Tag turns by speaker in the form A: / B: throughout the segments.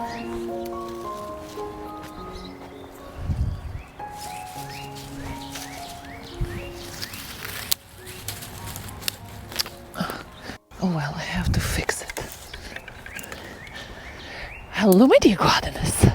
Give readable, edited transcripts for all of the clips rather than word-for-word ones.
A: Oh well, I have to fix it. Hello, my dear gardeners.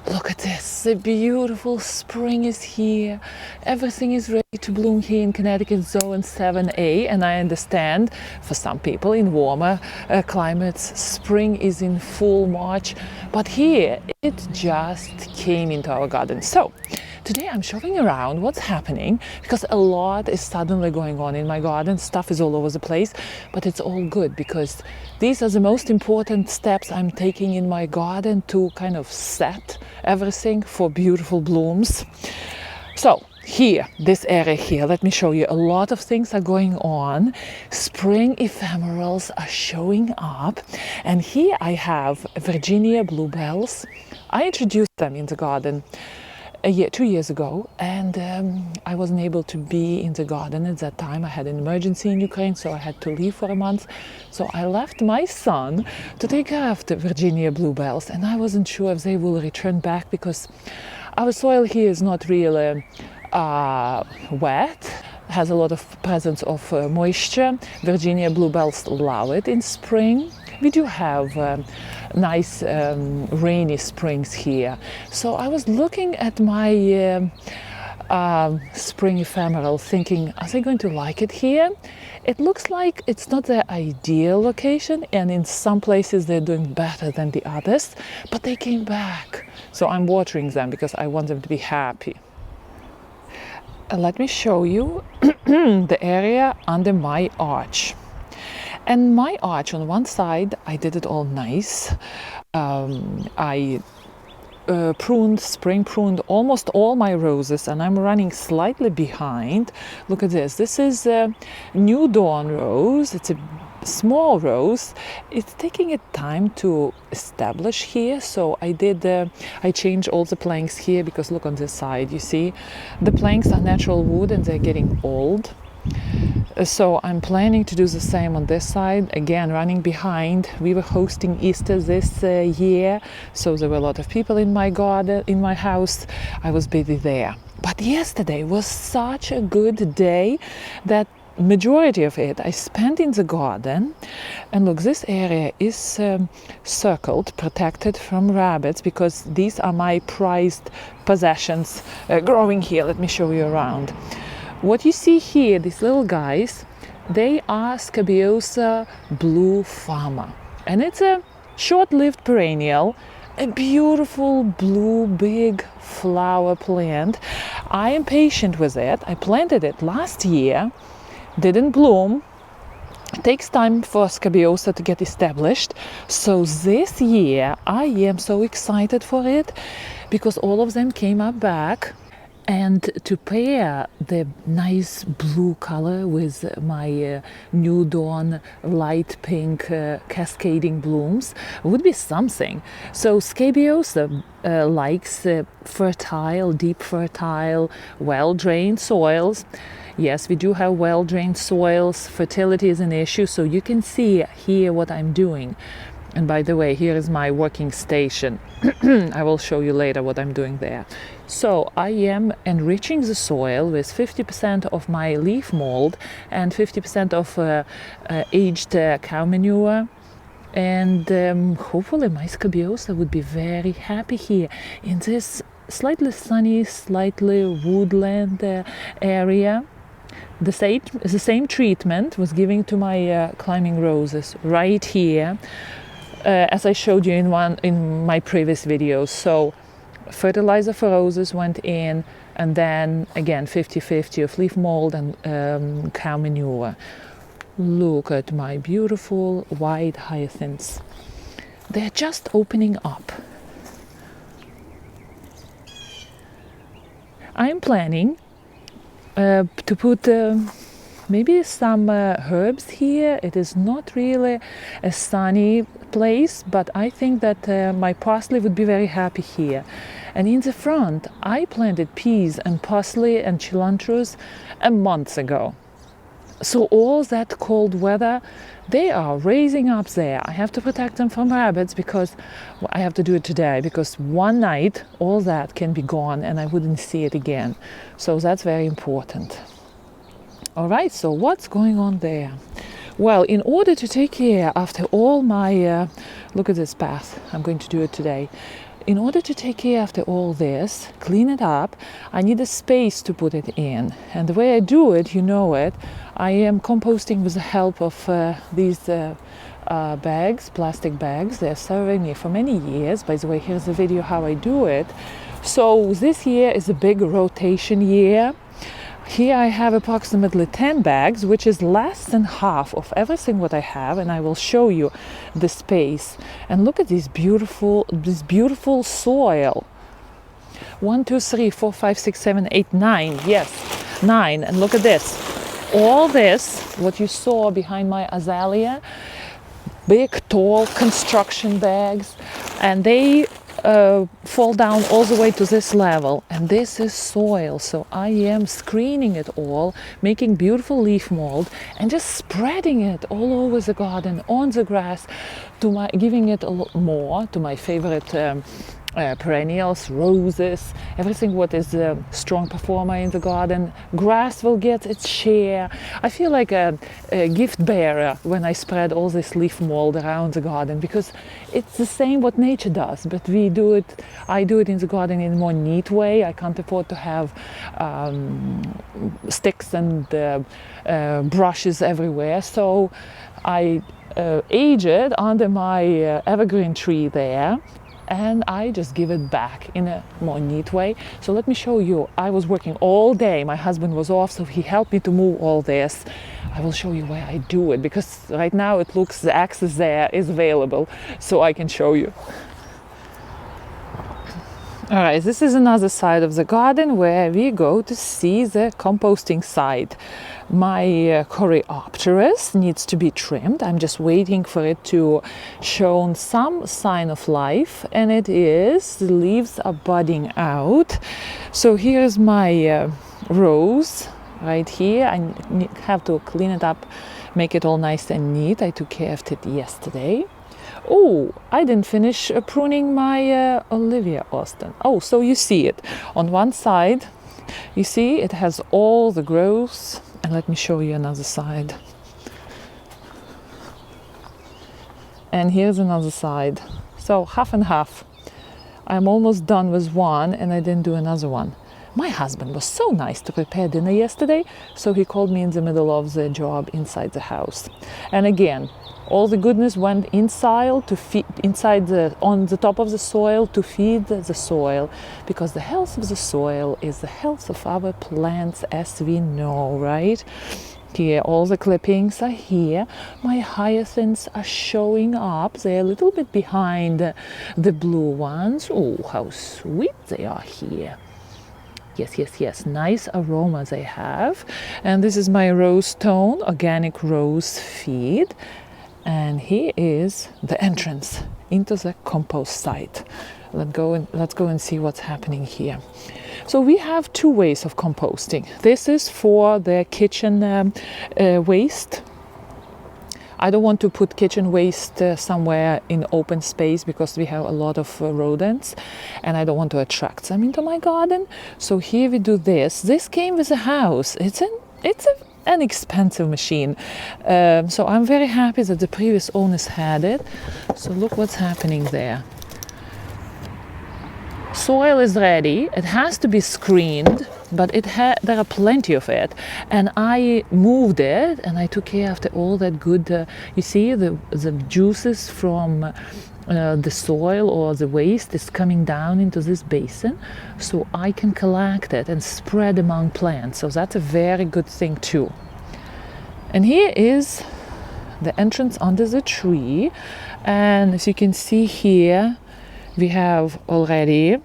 A: Look at this, the beautiful spring is here. Everything is ready to bloom here in Connecticut zone 7A, and I understand for some people in warmer climates, spring is in full march, but here it just came into our garden. So today I'm showing around what's happening because a lot is suddenly going on in my garden. Stuff is all over the place, but it's all good because these are the most important steps I'm taking in my garden to kind of set everything for beautiful blooms. So here, this area here, let me show you, a lot of things are going on. Spring ephemerals are showing up, and here I have Virginia bluebells. I introduced them in the garden 2 years ago, and I wasn't able to be in the garden at that time. I had an emergency in Ukraine, so I had to leave for a month. So I left my son to take care of the Virginia bluebells, and I wasn't sure if they will return back because our soil here is not really wet, has a lot of presence of moisture. Virginia bluebells love it in spring. We do have nice rainy springs here. So I was looking at my spring ephemeral thinking, are they going to like it here? It looks like it's not the ideal location, and in some places they're doing better than the others, but they came back. So I'm watering them because I want them to be happy. Let me show you the area under my arch. And my arch on one side, I did it all nice. I spring pruned almost all my roses, and I'm running slightly behind. Look at this. This is a New Dawn rose. It's a small rose. It's taking it time to establish here, so I changed all the planks here because look on this side, you see the planks are natural wood and they're getting old. So I'm planning to do the same on this side. Again, running behind. We were hosting Easter this year, so there were a lot of people in my garden, in my house. I was busy there. But yesterday was such a good day that majority of it I spent in the garden. And look, this area is circled, protected from rabbits, because these are my prized possessions growing here. Let me show you around. What you see here, these little guys, they are Scabiosa blue farmer, and it's a short-lived perennial, a beautiful blue big flower plant. I am patient with it. I planted it last year, didn't bloom. It takes time for Scabiosa to get established. So this year I am so excited for it because all of them came up back. And to pair the nice blue color with my New Dawn light pink cascading blooms would be something. So Scabiosa likes fertile, deep fertile, well-drained soils. Yes, we do have well-drained soils. Fertility is an issue, so you can see here what I'm doing. And by the way, here is my working station. I will show you later what I'm doing there. So I am enriching the soil with 50% of my leaf mold and 50% of aged cow manure. And hopefully my Scabiosa would be very happy here in this slightly sunny, slightly woodland area. The same treatment was given to my climbing roses right here. As I showed you in my previous videos. So fertilizer for roses went in, and then again 50-50 of leaf mold and cow manure. Look at my beautiful white hyacinths. They're just opening up. I'm planning to put maybe some herbs here. It is not really a sunny place, but I think that my parsley would be very happy here. And in the front, I planted peas and parsley and cilantros a month ago. So all that cold weather, they are raising up there. I have to protect them from rabbits because I have to do it today, because one night all that can be gone and I wouldn't see it again. So that's very important. All right, so what's going on there? Well, in order to take care after all my, look at this path, I'm going to do it today. In order to take care after all this, clean it up, I need a space to put it in. And the way I do it, you know it, I am composting with the help of these bags, plastic bags. They're serving me for many years. By the way, here's a video how I do it. So this year is a big rotation year. Here I have approximately 10 bags, which is less than half of everything what I have, and I will show you the space. And look at this beautiful soil. 1, 2, 3, 4, 5, 6, 7, 8, 9. Yes, 9. And look at this. All this, what you saw behind my azalea, big, tall construction bags, and they fall down all the way to this level, and this is soil. So I am screening it all, making beautiful leaf mold and just spreading it all over the garden, on the grass, giving it a lot more to my favorite perennials, roses, everything what is a strong performer in the garden. Grass will get its share. I feel like a gift bearer when I spread all this leaf mold around the garden, because it's the same what nature does, but I do it in the garden in a more neat way. I can't afford to have sticks and brushes everywhere, so I age it under my evergreen tree there, and I just give it back in a more neat way. So let me show you. I was working all day. My husband was off, so he helped me to move all this. I will show you where I do it, because right now it looks the access there is available, so I can show you. All right, this is another side of the garden where we go to see the composting site. My coreopteris needs to be trimmed. I'm just waiting for it to show some sign of life, and it is. The leaves are budding out. So here's my rose right here. I have to clean it up, make it all nice and neat. I took care of it yesterday. Oh, I didn't finish pruning my Olivia Austin. Oh, so you see it. On one side, you see it has all the growth. And let me show you another side. And here's another side. So half and half. I'm almost done with one, and I didn't do another one. My husband was so nice to prepare dinner yesterday, so he called me in the middle of the job inside the house. And again, all the goodness went inside on the top of the soil to feed the soil, because the health of the soil is the health of our plants, as we know, right? Here, all the clippings are here. My hyacinths are showing up. They're a little bit behind the blue ones. Oh, how sweet they are here. Yes, yes, yes. Nice aroma they have. And this is my rose tone, organic rose feed. And here is the entrance into the compost site. Let's go and see what's happening here. So we have two ways of composting. This is for the kitchen waste. I don't want to put kitchen waste somewhere in open space, because we have a lot of rodents, and I don't want to attract them into my garden. So here we do this. This came with a house. It's an expensive machine. So I'm very happy that the previous owners had it. So look what's happening there. Soil is ready. It has to be screened, but there are plenty of it. And I moved it, and I took care of all that good, you see, the juices from the soil or the waste is coming down into this basin, so I can collect it and spread among plants. So that's a very good thing too. And here is the entrance under the tree, and as you can see here, we have already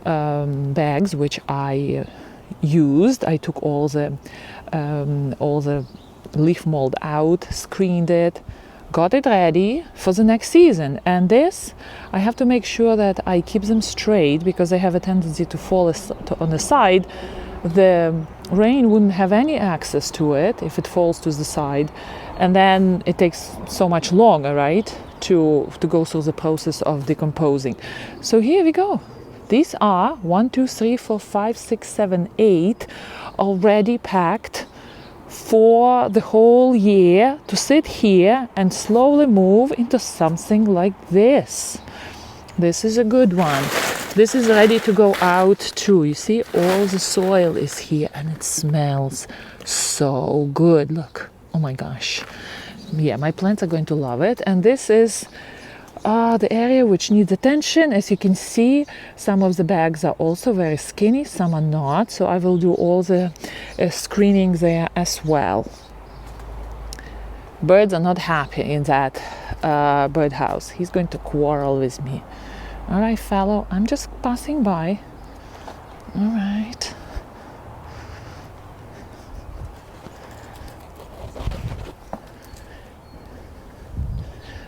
A: bags which I used. I took all the leaf mold out, screened it, got it ready for the next season. And this, I have to make sure that I keep them straight, because they have a tendency to fall on the side. The rain wouldn't have any access to it if it falls to the side, and then it takes so much longer, right, to go through the process of decomposing. So here we go. These are 1, 2, 3, 4, 5, 6, 7, 8 already packed for the whole year to sit here and slowly move into something like this. This is a good one. This is ready to go out too. You see, all the soil is here and it smells so good. Look, oh my gosh. Yeah, my plants are going to love it. And this is the area which needs attention. As you can see, some of the bags are also very skinny, some are not. So I will do all the screening there as well. Birds are not happy in that birdhouse. He's going to quarrel with me. All right, fellow, I'm just passing by. All right.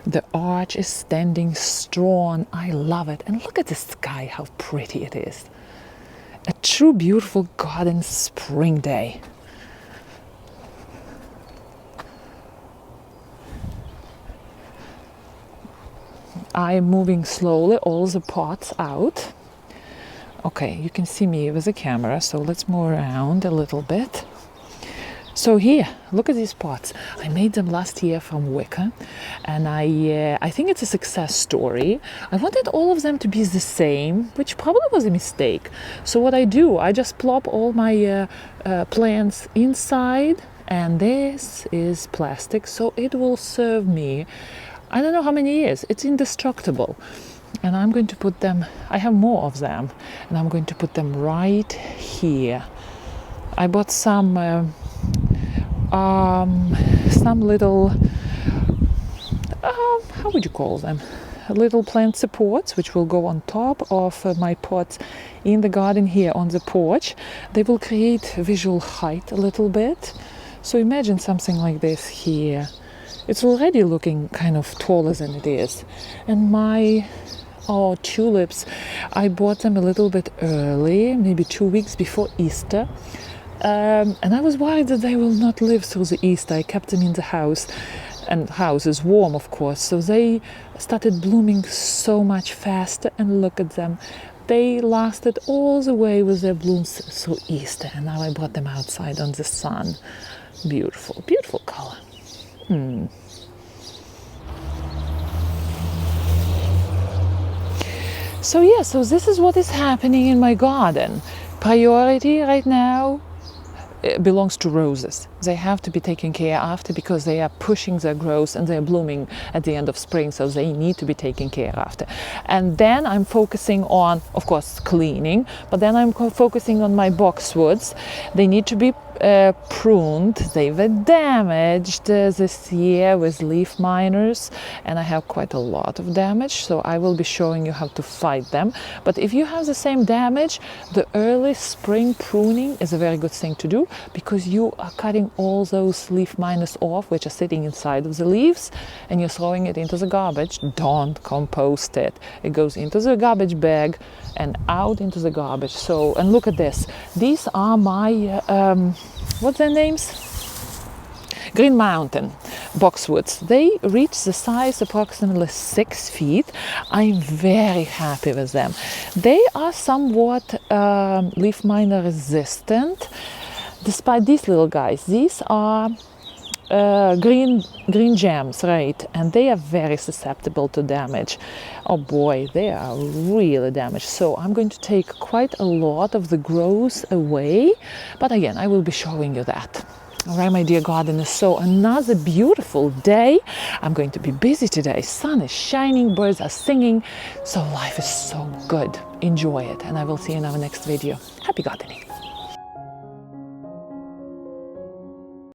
A: The arch is standing strong. I love it. And look at the sky, how pretty it is. A true beautiful garden spring day. I'm moving slowly all the pots out. Okay, you can see me with the camera, so let's move around a little bit. So here, look at these pots. I made them last year from wicker, and I think it's a success story. I wanted all of them to be the same, which probably was a mistake. So what I do, I just plop all my plants inside, and this is plastic, so it will serve me I don't know how many years. It's indestructible. And I'm going to put them, I have more of them, and I'm going to put them right here. I bought some little, how would you call them? Little plant supports, which will go on top of my pots in the garden here on the porch. They will create visual height a little bit. So imagine something like this here. It's already looking kind of taller than it is. And my tulips, I bought them a little bit early, maybe 2 weeks before Easter. And I was worried that they will not live through the Easter. I kept them in the house, and the house is warm, of course. So they started blooming so much faster, and look at them. They lasted all the way with their blooms through Easter, and now I brought them outside on the sun. Beautiful, beautiful color. So yeah, so this is what is happening in my garden. Priority right now belongs to roses. They have to be taken care after because they are pushing their growth and they're blooming at the end of spring, so they need to be taken care after. And then I'm focusing on, of course, cleaning, but then I'm focusing on my boxwoods. They need to be pruned. They were damaged this year with leaf miners, and I have quite a lot of damage, so I will be showing you how to fight them. But if you have the same damage, the early spring pruning is a very good thing to do, because you are cutting all those leaf miners off which are sitting inside of the leaves, and you're throwing it into the garbage. Don't compost it. It goes into the garbage bag and out into the garbage. So, and look at this. These are my what's their names? Green Mountain boxwoods. They reach the size approximately 6 feet. I'm very happy with them. They are somewhat leaf miner resistant, despite these little guys. These are green gems, right? And they are very susceptible to damage. Oh boy, they are really damaged. So I'm going to take quite a lot of the growth away, but again, I will be showing you that. All right, my dear gardeners, so another beautiful day. I'm going to be busy today. Sun is shining, birds are singing, so life is so good. Enjoy it, and I will see you in our next video. Happy gardening.